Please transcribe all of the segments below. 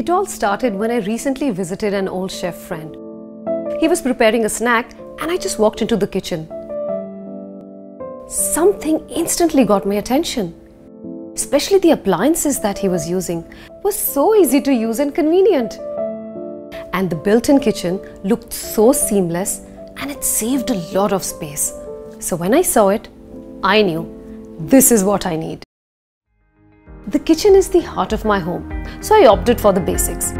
It all started when I recently visited an old chef friend. He was preparing a snack and I just walked into the kitchen. Something instantly got my attention. Especially the appliances that he was using was so easy to use and convenient. And the built-in kitchen looked so seamless and it saved a lot of space. So when I saw it, I knew this is what I need. The kitchen is the heart of my home, so I opted for the basics.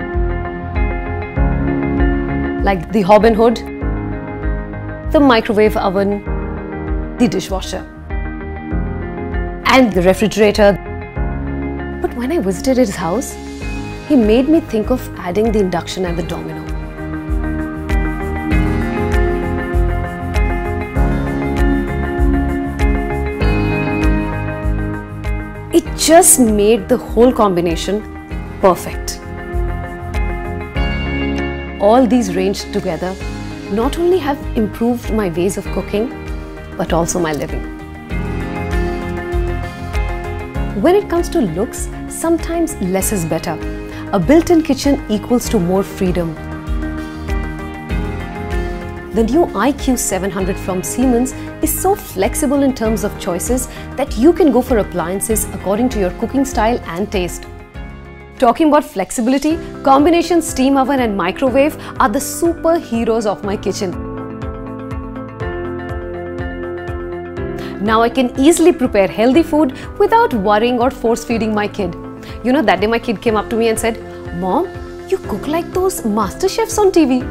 Like the hob and hood, the microwave oven, the dishwasher, and the refrigerator. But when I visited his house, he made me think of adding the induction and the domino. It just made the whole combination perfect. All these ranged together not only have improved my ways of cooking, but also my living. When it comes to looks, sometimes less is better. A built-in kitchen equals to more freedom. The new IQ 700 from Siemens is so flexible in terms of choices that you can go for appliances according to your cooking style and taste. Talking about flexibility, combination steam oven and microwave are the superheroes of my kitchen. Now I can easily prepare healthy food without worrying or force-feeding my kid. You know, that day my kid came up to me and said, "Mom, you cook like those master chefs on TV."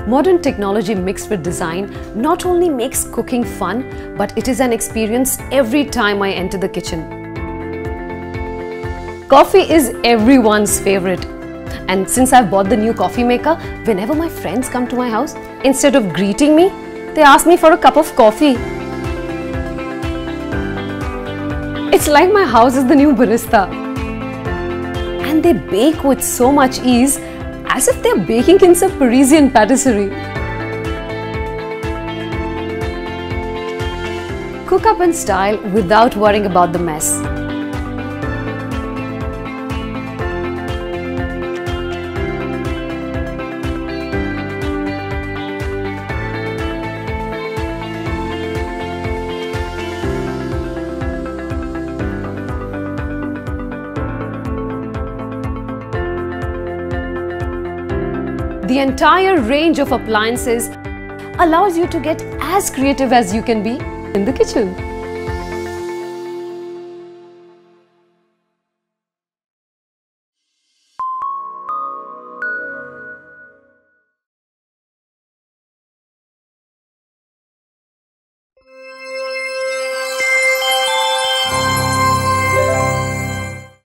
Modern technology mixed with design not only makes cooking fun, but it is an experience every time I enter the kitchen. Coffee is everyone's favorite. And since I've bought the new coffee maker, whenever my friends come to my house, instead of greeting me, they ask me for a cup of coffee. It's like my house is the new barista. And they bake with so much ease, as if they're baking in some Parisian patisserie. Cook up in style without worrying about the mess. The entire range of appliances allows you to get as creative as you can be in the kitchen.